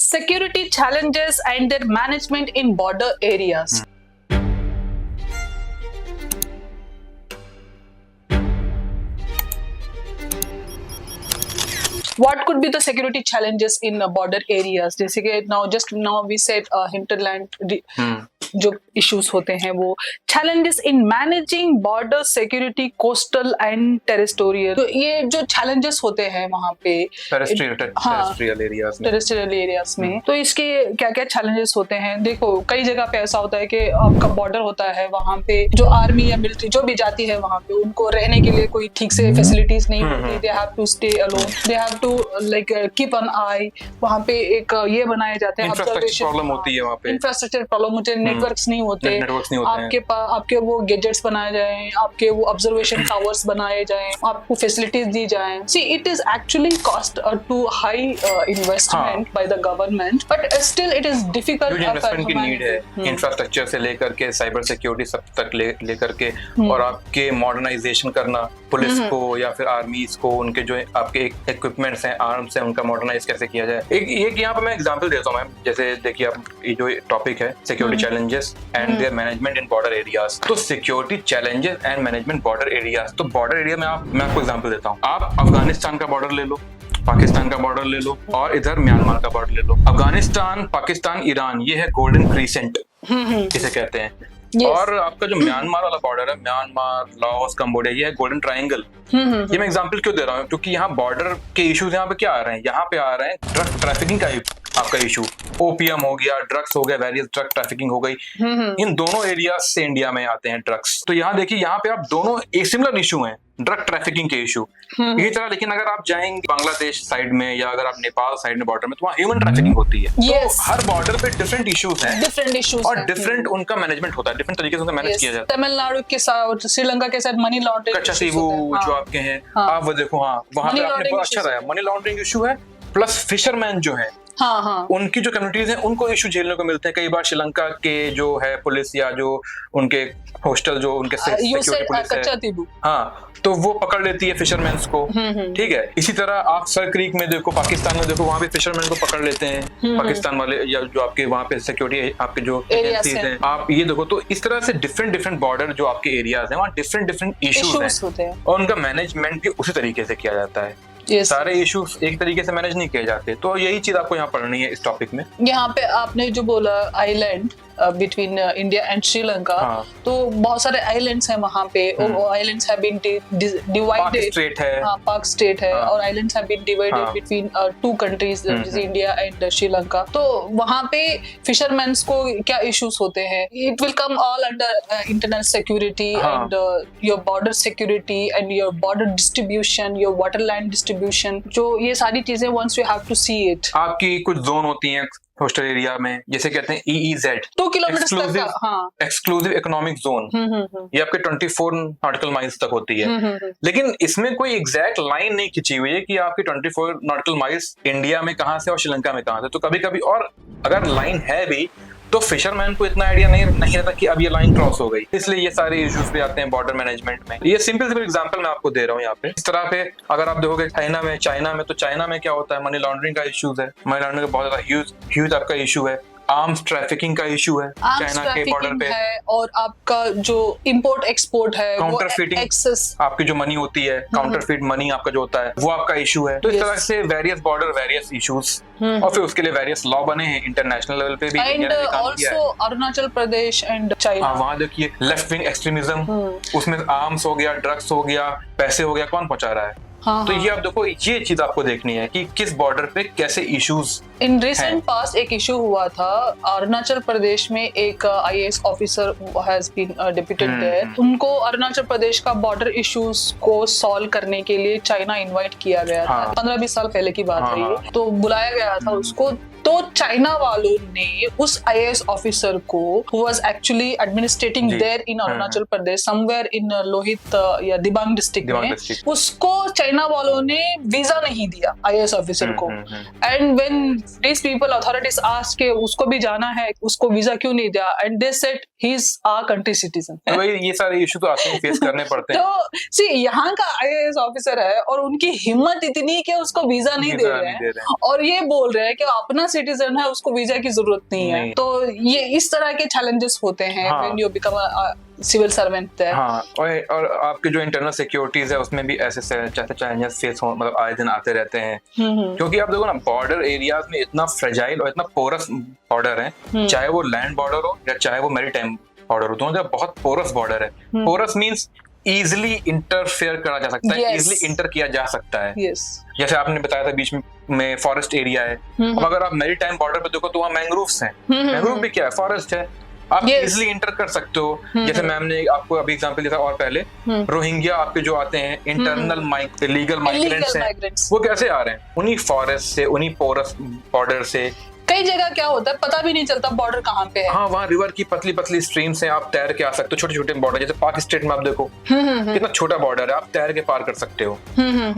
Security challenges and their management in border areas. What could be the security challenges in border areas? जैसे कि now we said hinterland जो issues होते हैं वो challenges in managing border security coastal and terrestrial. तो ये जो challenges होते हैं वहाँ पे terrestrial areas में तो इसके क्या क्या challenges होते हैं? देखो कई जगह पे ऐसा होता है कि आपका border होता है, वहाँ पे जो आर्मी या मिलिट्री जो भी जाती है वहाँ पे उनको रहने के लिए कोई ठीक से facilities नहीं होती. They have to stay alone. They have to like keep an eye. वहाँ पे एक ये बनाए जाते हैं इंफ्रास्ट्रक्चर प्रॉब्लम होती है वहाँ पे. इंफ्रास्ट्रक्चर प्रॉब्लम होते हैं, नेटवर्क्स नहीं होते. आपके वो गैजेट्स बनाए जाएं, आपके वो ऑब्जर्वेशन टावर्स बनाए जाएं, आपको फैसिलिटीज दी जाएं. See it is actually cost to high investment by the government, but still it is difficult. Investment की नीड है इंफ्रास्ट्रक्चर से लेकर के साइबर सिक्योरिटी सब तक लेकर के और आपके मॉडर्नाइजेशन करना पुलिस को या फिर आर्मीज को, उनके जो आपके इक्विपमेंट्स हैं, आर्म्स हैं, उनका मॉडर्नाइज कैसे किया जाए. एक यहाँ पे मैं एग्जांपल देता हूँ मैम. जैसे देखिए आप ये जो टॉपिक है security challenges and their management in border areas. तो security challenges and management border areas. तो बॉर्डर एरिया में मैं आपको एग्जांपल देता हूँ. आप अफगानिस्तान का बॉर्डर ले लो, पाकिस्तान का बॉर्डर ले लो और इधर म्यांमार का बॉर्डर ले लो. अफगानिस्तान, पाकिस्तान, ईरान, ये है गोल्डन क्रीसेंट इसे कहते हैं. और आपका जो म्यांमार वाला बॉर्डर है, म्यांमार, लाओस, कंबोडिया, ये है गोल्डन ट्रायंगल. ये मैं एग्जांपल क्यों दे रहा हूँ? क्योंकि यहाँ बॉर्डर के इश्यूज यहाँ पे क्या आ रहे हैं? यहाँ पे आ रहे हैं ड्रग ट्रैफिकिंग का आपका इशू. ओपीएम हो गया, ड्रग्स हो गया, वेरियस ड्रग ट्रैफिकिंग हो गई. इन दोनों एरिया से इंडिया में आते हैं ड्रग्स. तो यहाँ देखिए, यहाँ पे आप दोनों एक सिमिलर इशू हैं, ड्रग ट्रैफिकिंग के इशू इसी तरह. लेकिन अगर आप जाएंगे बांग्लादेश साइड में या अगर आप नेपाल साइड में बॉर्डर में, तो वहाँ ह्यूमन ट्रैफिकिंग होती है. तो हर बॉर्डर पे डिफरेंट इश्यूज हैं और डिफरेंट उनका मैनेजमेंट होता है, डिफरेंट तरीके से उनका मैनेज किया जाता है. तमिलनाडु के साथ, श्रीलंका के साथ मनी लॉन्ड्रिंग, कच्चातीवू जो आपके हैं, आप वो देखो. हाँ, वहाँ पे आपने बहुत अच्छा रहा. मनी लॉन्ड्रिंग इशू है, प्लस फिशरमैन जो है उनकी जो कम्युनिटीज हैं उनको इशू झेलने को मिलते हैं. कई बार श्रीलंका के जो है पुलिस या जो उनके होस्टल जो उनके सिक्योरिटी पुलिस है, हाँ, तो वो पकड़ लेती है फिशरमैन्स को. ठीक है. इसी तरह आप सर क्रीक में देखो, पाकिस्तान में देखो, वहाँ पे फिशरमैन को पकड़ लेते हैं पाकिस्तान वाले या जो आपके वहाँ पे सिक्योरिटी आपके जो एजेंसीज हैं, आप ये देखो. तो इस तरह से डिफरेंट बॉर्डर जो आपके एरियाज हैं वहाँ डिफरेंट इश्यूज हैं और उनका मैनेजमेंट भी उसी तरीके से किया जाता है. सारे इश्यूज एक तरीके से मैनेज नहीं किए जाते. तो यही चीज आपको यहाँ पढ़नी है इस टॉपिक में. यहाँ पे आपने जो बोला island between India and Sri Lanka, तो बहुत सारे आइलैंड्स हैं वहाँ पे. Islands have been divided. Palk strait है और islands have been divided between two countries, जैसे इंडिया एंड श्रीलंका. तो वहाँ पे फिशरमैन्स को क्या इश्यूज होते हैं? It will come all under internal security and your border security and your border distribution, your waterland distribution. जो ये सारी चीजें once you have to see it. आपकी कुछ जोन होती हैं कोस्टल एरिया में, जैसे कहते हैं EEZ, 2 किलोमीटर तक एक्सक्लूसिव इकोनॉमिक जोन. ये आपके 24 नॉटिकल माइल्स तक होती है. लेकिन इसमें कोई एग्जैक्ट लाइन नहीं खिंची हुई है कि आपकी 24 नॉटिकल माइल्स इंडिया में कहाँ से और श्रीलंका में कहाँ से. तो कभी कभी और अगर लाइन है भी तो फिशरमैन को इतना आइडिया नहीं रहता कि अब ये लाइन क्रॉस हो गई. इसलिए ये सारे इश्यूज पे आते हैं बॉर्डर मैनेजमेंट में. ये सिंपल एग्जांपल मैं आपको दे रहा हूँ यहाँ पे. इस तरह पे अगर आप देखोगे चाइना में, तो चाइना में क्या होता है? मनी लॉन्ड्रिंग का इश्यूज है. मनी लॉन्ड्रिंग का बहुत ज्यादा ह्यूज आपका इशू है. आर्म्स ट्रैफिकिंग का इशू है चाइना के बॉर्डर पे है. और आपका जो इंपोर्ट एक्सपोर्ट है, काउंटरफीटिंग, आपकी जो मनी होती है, काउंटरफीट मनी आपका जो होता है, वो आपका इशू है. तो इस तरह से वेरियस बॉर्डर वेरियस इश्यूज और फिर उसके लिए वेरियस लॉ बने हैं इंटरनेशनल लेवल पे भी. And also Arunachal Pradesh and China, वहाँ देखिए लेफ्ट विंग एक्सट्रीमिज्म, उसमें आर्म्स हो गया, ड्रग्स हो गया, पैसे हो गया, कौन पहुंचा रहा है? तो ये आप देखो, ये चीज आपको देखनी है कि किस बॉर्डर पे कैसे इश्यूज. इन रिसेंट पास्ट एक इशू हुआ था अरुणाचल प्रदेश में. एक IAS officer has been deputed there. उनको अरुणाचल प्रदेश का बॉर्डर इश्यूज को सॉल्व करने के लिए चाइना इनवाइट किया गया था. 15-20 साल पहले की बात है ये. तो बुलाया गया था उसको. तो चाइना वालों ने उस IAS ऑफिसर को, who was actually administrating there in Arunachal Pradesh, somewhere in Lohit या दिबांग डिस्ट्रिक्ट में, उसको चाइना वालों ने वीजा नहीं दिया IAS ऑफिसर को. And when these people authorities asked के उसको भी जाना है, उसको वीजा क्यों नहीं दिया, and they said he's our country citizen. वही ये सारे इशू तो आते हैं, फेस करने पड़ते हैं. तो see यहाँ का IAS ऑफिसर है और उनकी हिम्मत इतनी कि उसको वीजा नहीं दे रहे हैं और ये बोल रहे हैं कि अपना सिटीजन है, उसको वीजा की जरूरत नहीं है. तो ये इस तरह के चैलेंजेस होते हैं when you become a civil servant है. हाँ, और आपके जो इंटरनल सिक्योरिटीज है उसमें भी ऐसे चैलेंजेस फेस हो, मतलब आए दिन आते रहते हैं. क्योंकि आप देखो ना, बॉर्डर एरियाज में इतना फ्रेजाइल और इतना पोरस बॉर्डर है, चाहे वो लैंड बॉर्डर हो या चाहे वो मैरीटाइम बॉर्डर हो, दोनों जगह बहुत पोरस बॉर्डर है. पोरस मींस इजिली इंटरफेयर करा जा सकता है, इजिली इंटर किया जा सकता है. जैसे आपने बताया था बीच में फॉरेस्ट एरिया है. अब अगर आप मैरीटाइम बॉर्डर पे देखो तो वहाँ मैंग्रोव्स हैं. मैंग्रोव भी क्या है, फॉरेस्ट है. आप इजिली इंटर कर सकते हो. जैसे मैम ने आपको अभी एग्जांपल दिया था और पहले, रोहिंग्या आपके जो आते हैं इंटरनल लीगल माइग्रेंट्स हैं, वो कैसे आ रहे हैं? उन्हीं फॉरेस्ट से, उन्हीं पोरस बॉर्डर से. कई जगह क्या होता है पता भी नहीं चलता बॉर्डर कहाँ पे है. हाँ, वहाँ रिवर की पतली पतली स्ट्रीम से आप तैर के आ सकते हो. छोटे छोटे बॉर्डर, जैसे पाक स्टेट में आप देखो कितना छोटा बॉर्डर है, आप तैर के पार कर सकते हो.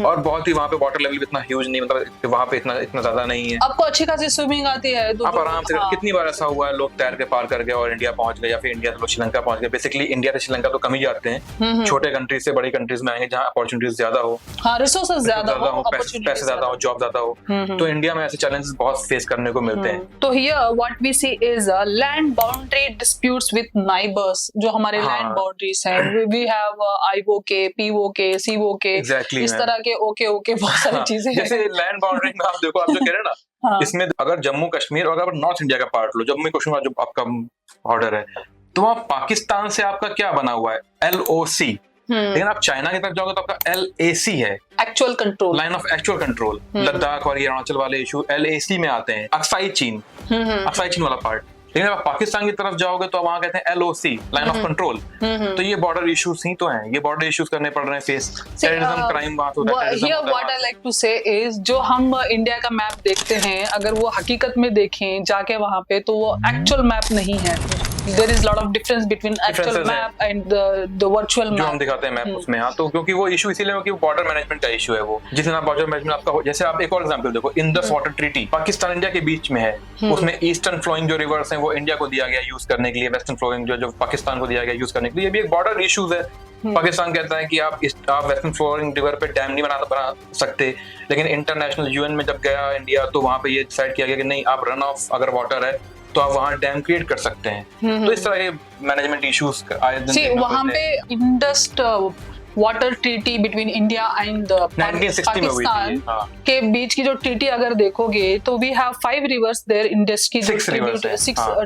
और बहुत ही वहाँ पे वाटर लेवल इतना ह्यूज नहीं, मतलब वहाँ पे इतना ज्यादा नहीं है. आपको अच्छी खासी स्विमिंग आती है, आप आराम से. कितनी बार ऐसा हुआ है लोग तैर के पार कर गए और इंडिया पहुंच गए, या फिर इंडिया से श्रीलंका पहुंच गए. बेसिकली इंडिया से श्रीलंका तो कम ही जाते हैं. छोटे कंट्रीज से बड़ी कंट्रीज में आएंगे जहाँ अपॉर्चुनिटीज ज्यादा हो, रिसोर्सेज ज्यादा हो, पैसे ज्यादा हो, जॉब ज्यादा हो. तो इंडिया में ऐसे चैलेंजेस बहुत फेस करने को मिलते हैं. तो what we see is land boundary disputes with neighbors. जो हमारे land boundaries हैं, we have IOK, POK, COK, इस तरह के OK बहुत सारी चीजें हैं. जैसे land boundary में आप देखो, आप जो कह रहे हैं ना, इसमें अगर जम्मू कश्मीर और अगर नॉर्थ इंडिया का पार्ट लो, जम्मू कश्मीर जो आपका बॉर्डर है, तो वहाँ पाकिस्तान से आपका क्या बना हुआ है, LOC. लेकिन आप चाइना की तरफ जाओगे तो आपका LAC है, actual control, line of actual control. Ladakh और ये अरुणाचल वाले इशू LAC में आते हैं. अक्साई चीन वाला पार्ट. लेकिन आप पाकिस्तान की तरफ जाओगे तो वहाँ कहते हैं LOC, लाइन ऑफ कंट्रोल. तो ये बॉर्डर इश्यूज ही तो हैं, ये बॉर्डर इश्यूज करने पड़ रहे हैं फेस. टेररिज्म क्राइम बात होता है. Here what I like to say is जो हम इंडिया का मैप देखते हैं, अगर वो हकीकत में देखें जाके वहाँ पे, तो वो एक्चुअल मैप नहीं है. There is lot of difference between actual map and the virtual map. जो हम दिखाते हैं मैप उसमें. हाँ, तो क्योंकि वो इशू इसीलिए क्योंकि बॉर्डर मैनेजमेंट का इशू है वो. जिस दिन बॉर्डर मैनेजमेंट आपका हो, जैसे आप एक और एग्जांपल देखो, Indus water treaty Pakistan India के बीच में है. उसमें ईस्टर्न फ्लोइंग जो रिवर्स हैं वो इंडिया को दिया गया यूज करने के लिए, वेस्टर्न फ्लोइंग जो पाकिस्तान को दिया गया यूज करने के लिए. ये भी एक बॉर्डर इशूज है. पाकिस्तान कहता है कि आप वेस्टर्न फ्लोइंग रिवर पे डैम नहीं बना सकते, लेकिन इंटरनेशनल UN में जब गया इंडिया तो वहाँ पे ये डिसाइड किया गया कि नहीं, आप रन ऑफ अगर वाटर है तो आप वहाँ डैम क्रिएट कर सकते हैं. तो इस तरह के मैनेजमेंट इश्यूज आए दिन वहाँ पे Indus water treaty between India and Pakistan के बीच की जो ट्रीटी अगर देखोगे तो we have 5 rivers there. Indus की 6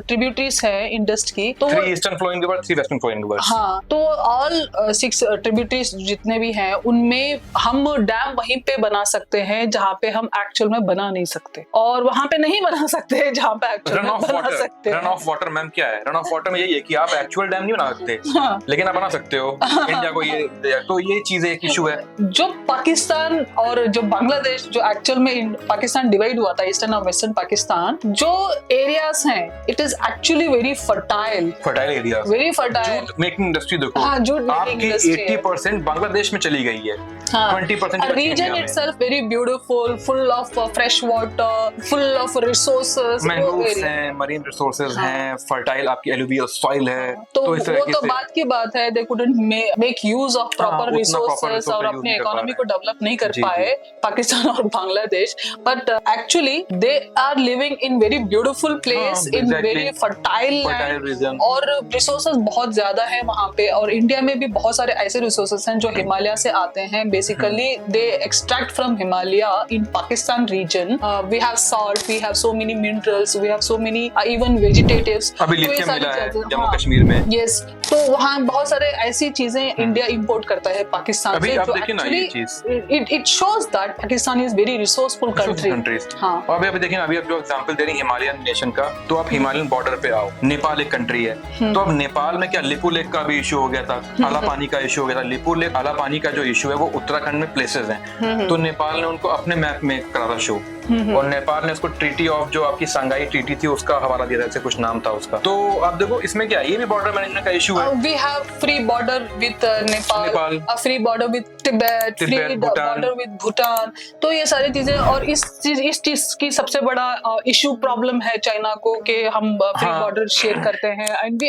ट्रिब्यूटरीज है इंडस की. तो 3 eastern flowing river, 3 western flowing river. हाँ, तो ऑल 6 ट्रिब्यूटरीज जितने भी हैं उनमें हम डैम वहीं पे बना सकते हैं जहाँ पे हम एक्चुअल में बना नहीं सकते, और वहाँ पे नहीं बना सकते जहाँ पे एक्चुअल में बना सकते. रन ऑफ वाटर मैम क्या है? रन ऑफ वाटर में यही है कि आप एक्चुअल डैम नहीं बना सकते, लेकिन आप बना सकते हो. इंडिया को ये, तो ये चीज एक इशू है. जो पाकिस्तान और जो बांग्लादेश, जो एक्चुअल में पाकिस्तान डिवाइड हुआ था ईस्टर्न और वेस्टर्न पाकिस्तान, जो एरियाज हैं it is actually very fertile areas, very fertile. Jute making industry देखो, आपकी 80% बांग्लादेश में चली गई है. 20% region itself very beautiful, full of fresh water, full of resources, mangroves हैं, मरीन रिसोर्सेज हैं, फर्टाइल आपकी एलुवियल सॉइल है. तो इस वो तो बात की बात है, they couldn't make use of proper resources और अपने इकोनॉमी को डेवलप नहीं कर पाए पाकिस्तान और Bangladesh. But actually they are living in very beautiful place, in very fertile land, और रिसोर्सेज बहुत ज्यादा है वहाँ पे. और इंडिया में भी बहुत सारे ऐसे रिसोर्सेज हैं जो हिमालय से आते हैं. Basically, they extract from Himalaya in Pakistan region. We have salt, we have so many minerals, we have so many even vegetatives. अभी लिथियम मिला है जम्मू कश्मीर में. Yes, तो वहाँ बहुत सारे ऐसी चीजें इंडिया इंपोर्ट करता है पाकिस्तान से. जो actually it shows that Pakistan is very resourceful country. हाँ. और अभी देखिए, अभी आप जो एग्जांपल दे रही हैं हिमालयन नेशन का, तो आप हिमालयन बॉर्डर पे आओ. नेपाल एक कंट्री है, तो अब नेपाल में क्या लिपू लेक का भी इशू हो गया था, आला पानी का इशू हो गया था. लिपू लेक, आला पानी का जो इशू है वो उत्तराखंड में प्लेसेस हैं. तो नेपाल ने उनको अपने मैप में करा था शो, और नेपाल ने उसको ट्रीटी ऑफ जो आपकी संगाई ट्रीटी थी उसका हवाला दिया था, ऐसे कुछ नाम था उसका. तो आप देखो इसमें क्या है, ये भी बॉर्डर मैनेजमेंट का इशू है. We have free border with Nepal Nepal, free border with Tibet, free border with Bhutan. तो ये सारी चीजें, और इस चीज की सबसे बड़ा इशू प्रॉब्लम है चाइना को कि हम फ्री बॉर्डर शेयर करते हैं, and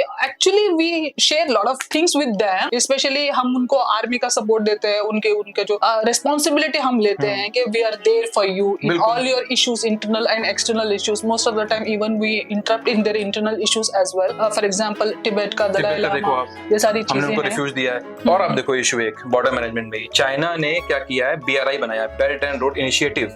we share lot of things with them, specially हम उनको आर्मी का सपोर्ट देते हैं, उनके जो रिस्पॉन्सिबिलिटी हम लेते हैं कि we are there for you in all your issues, internal and external issues. Most of the time even we interrupt in their internal issues as well. For example Tibet का दलाई लामा, ये सारी चीजें हमने उनको रिफ्यूज दिया है। और अब देखो इशू एक बॉर्डर मैनेजमेंट में चाइना ने क्या किया है, BRI बनाया, बेल्ट एंड रोड इनिशिएटिव।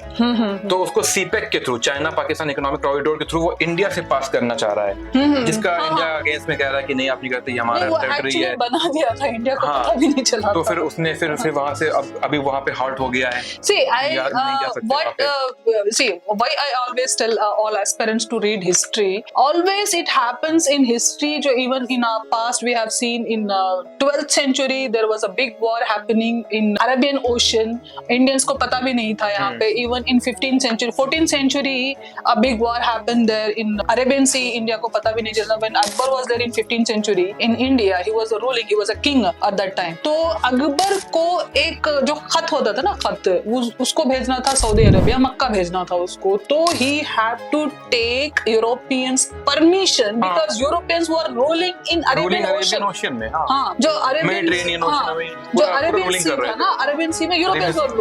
तो उसको सीपेक के through, China Pakistan economic corridor के थ्रू वो इंडिया से पास करना चाह रहा है, जिसका इंडिया अगेंस्ट में कह रहा है कि नहीं आप नहीं करते, ये हमारा टेरिटरी है। बना दिया था, इंडिया को पता भी नहीं चला। तो फिर उसने फिर वहां से अभी वहां पे हाल्ट हो गया है। Why I always tell all aspirants to read history. Always it happens in history. जो even in our past we have seen in 12th century there was a big war happening in Arabian Ocean. Indians को पता भी नहीं था यहाँ पे. Even in 15th century, 14th century, a big war happened there in Arabian Sea. India को पता भी नहीं चला. When Akbar was there in 15th century in India, he was ruling, he was a king at that time. तो अकबर को एक जो खत होता था ना, खत उसको भेजना था सऊदी अरेबिया, मक्का भेजना था उसको. तो he had to take Europeans permission because Europeans were ruling in Arabian Ocean में. हाँ, जो Arabian Sea था ना, Arabian Sea में Europeans were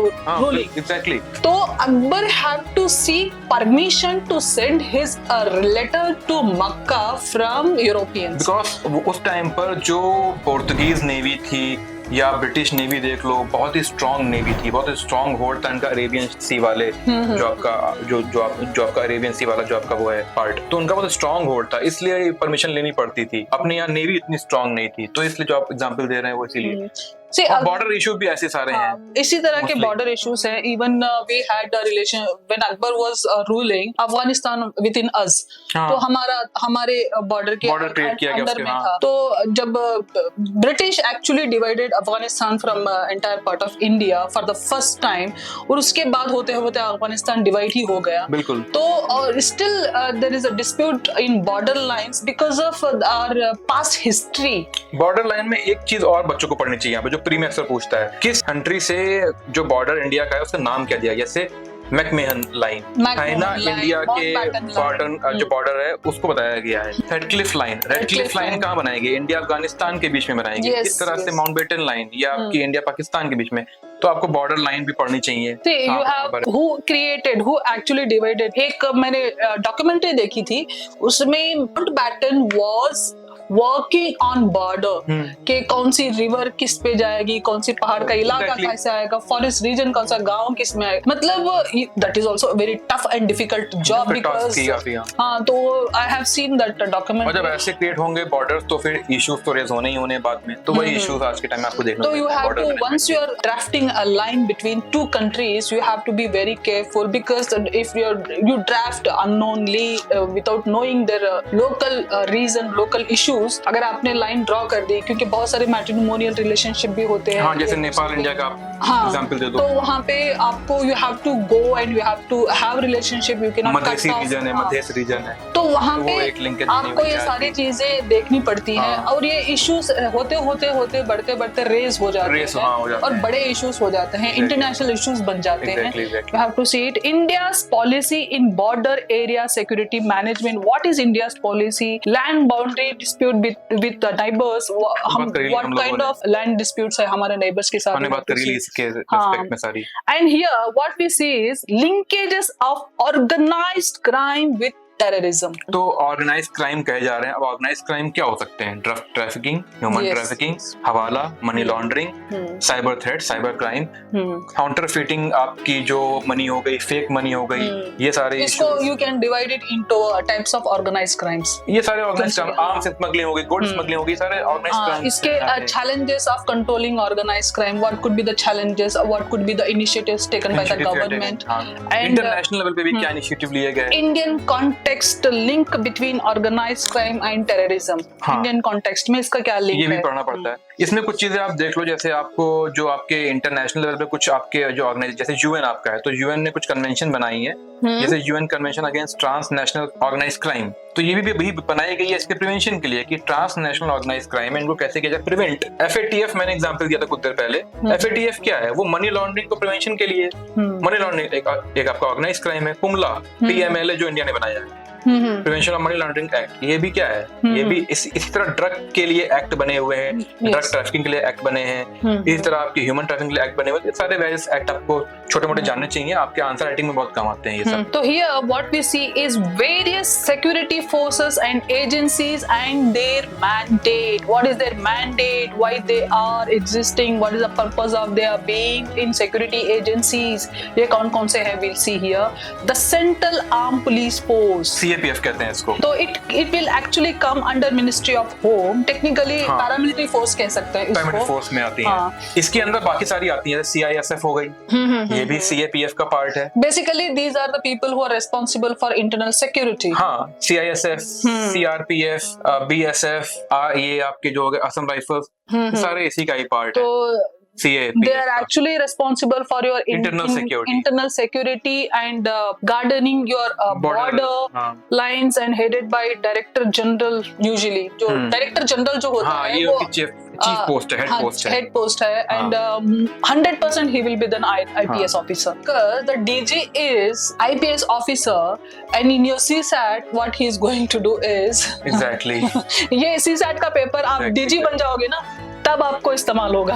ruling. Exactly. तो Akbar had to seek permission to send his letter to Makkah from Europeans. Because उस time पर जो पोर्तुगीज नेवी थी या ब्रिटिश नेवी देख लो, बहुत ही स्ट्रॉन्ग नेवी थी, बहुत ही स्ट्रॉन्ग होल्ड था इनका अरेबियन सी वाले, जो आपका अरेबियन सी वाला जो आपका वो है पार्ट, तो उनका बहुत स्ट्रॉन्ग होल्ड था, इसलिए परमिशन लेनी पड़ती थी. अपने यहाँ नेवी इतनी स्ट्रॉन्ग नहीं थी, तो इसलिए जो आप एग्जांपल दे रहे हैं वो इसीलिए. बॉर्डर इशू भी ऐसे सारे हैं, इसी तरह के बॉर्डर इश्यूज हैं. Even we had a relation when Akbar was ruling Afghanistan with in us. तो हमारे बॉर्डर के अंदर में था. तो जब British actually divided Afghanistan from entire part of India for the first time, और उसके बाद होते होते अफगानिस्तान डिवाइड ही हो गया. बिल्कुल. तो still there is a dispute in border lines because of our past history. Border line में एक चीज और बच्चों को पढ़नी चाहिए, जो प्री में अक्सर पूछता है, किस कंट्री से जो बॉर्डर इंडिया का है उसका नाम क्या दिया. जैसे मैकमेहन लाइन, चाइना इंडिया के जो बॉर्डर है उसको बताया गया है. रेडक्लिफ लाइन कहाँ बनाई गई, इंडिया अफगानिस्तान के बीच में बनाई गई. इस तरह से माउंटबेटन लाइन या आपकी इंडिया पाकिस्तान के बीच में. तो आपको बॉर्डर लाइन भी पढ़नी चाहिए. You have who created, who actually divided. एक मैंने डॉक्यूमेंट्री देखी थी, उसमें Mountbatten was working on border के कौन सी रिवर किस पे जाएगी, कौन सी पहाड़ का इलाका कैसे आएगा, फॉरेस्ट रीजन कौन सा गांव किस में आएगा. मतलब that is also very tough and difficult job because हाँ. तो I have seen that document. जब ऐसे क्रिएट होंगे बॉर्डर्स तो फिर इश्यूज तो रेज होने ही होने बाद में. तो वही इश्यूज आज के टाइम में आपको देखना. तो you have to, once you are drafting a line between two countries, you have to be very careful because if you draft unknownly without knowing their local region, local issue. अगर आपने line draw कर दी, क्योंकि बहुत सारे matrimonial relationship भी होते हैं. हाँ, जैसे नेपाल इंडिया का एग्जांपल दे दो. तो वहाँ पे आपको you have to go and you have to have relationship. You can not cut off. Madhesh region है, तो वहाँ पे आपको ये सारी चीजें देखनी पड़ती हैं. और ये इश्यूज होते बढ़ते रेज हो जाते हैं और बड़े इश्यूज हो जाते हैं, इंटरनेशनल इश्यूज बन जाते हैं. You have to see it. India's policy in border area security management. What is India's policy? Land boundary dispute with the neighbors. What kind of land disputes है हमारे neighbors के साथ? हमने बात करी इसके रेस्पेक्ट में सारी. And here what we see is linkages of organized crime with terrorism. तो ऑर्गेनाइज्ड क्राइम कहे जा रहे हैं. अब ऑर्गेनाइज्ड क्राइम क्या हो सकते हैं? Drug trafficking, human trafficking, hawala, money laundering, cyber threat, cyber crime, counterfeiting, आपकी जो मनी हो गई, फेक मनी हो गई, ये सारे इसको you can divide it into types of organised crimes. ये सारे ऑर्गेनाइज्ड क्राइम, आर्म्स स्मगलिंग हो गई, गुड्स स्मगलिंग हो गई, सारे ऑर्गेनाइज्ड क्राइम. इसके challenges of controlling organised crime. What could be the challenges, what could be the initiatives taken by the government. International level पे भी क्या इनिशिएटिव लिए गए. Indian context link between organised crime and terrorism. Indian context में इसका क्या link है, ये भी पढ़ना पड़ता है. इसमें कुछ चीजें आप देख लो, जैसे आपको जो आपके इंटरनेशनल लेवल पे कुछ आपके जो ऑर्गेनाइजेशन, जैसे यूएन आपका है, तो यूएन ने कुछ कन्वेंशन बनाई है, जैसे UN convention against transnational organised crime. तो ये भी बनाई गई है इसके प्रिवेंशन के लिए कि ट्रांसनेशनल ऑर्गेनाइज्ड क्राइम है, इनको कैसे किया जाए प्रिवेंट। FATF मैंने एग्जांपल दिया था कुछ देर पहले। FATF क्या है? वो मनी लॉन्ड्रिंग को प्रिवेंशन के लिए, मनी लॉन्ड्रिंग एक आपका ऑर्गेनाइज्ड क्राइम है। पुमला PMLA जो इंडिया ने बनाया है, prevention of money laundering act, ये भी क्या है? ये भी इसी तरह ड्रग के लिए एक्ट बने हुए हैं, ड्रग ट्रैफिकिंग के लिए एक्ट बने हैं, इसी तरह आपके ह्यूमन ट्रैफिकिंग के लिए एक्ट बने हुए हैं। सारे वेरियस एक्ट आपको छोटे मोटे जानने चाहिए, आपके आंसर राइटिंग में बहुत काम आते हैं ये सब। तो here what we see is various security forces and agencies and their mandate. What is their mandate? Why they are existing? What is the purpose of their being in security agencies? ये कौन-कौन से हैं? We'll see here. The Central Armed Police Force. CAPF कहते हैं इसको। तो it will actually come under Ministry of Home. Technically paramilitary force कह सकते हैं इसको। Paramilitary force में आती हैं। इसके अंदर बाकी सारी आती हैं, CISF हो गई, ये भी CAPF का पार्ट है। Basically, these are the people who are responsible for internal security. हाँ, CISF, CRPF, BSF, ये आपके जो हो गए असम राइफल्स, सारे इसी का ही पार्ट है। CAPF they are actually responsible for your internal security and gardening your border lines and headed by Director General usually. जो Director General जो होता है वो चीफ पोस्ट है, head post है, and 100% he will be the IPS officer. Because the DG is IPS officer, and in your CSAT what he is going to do is exactly ये CSAT का paper आप DG बन जाओगे ना, तब आपको इस्तेमाल होगा।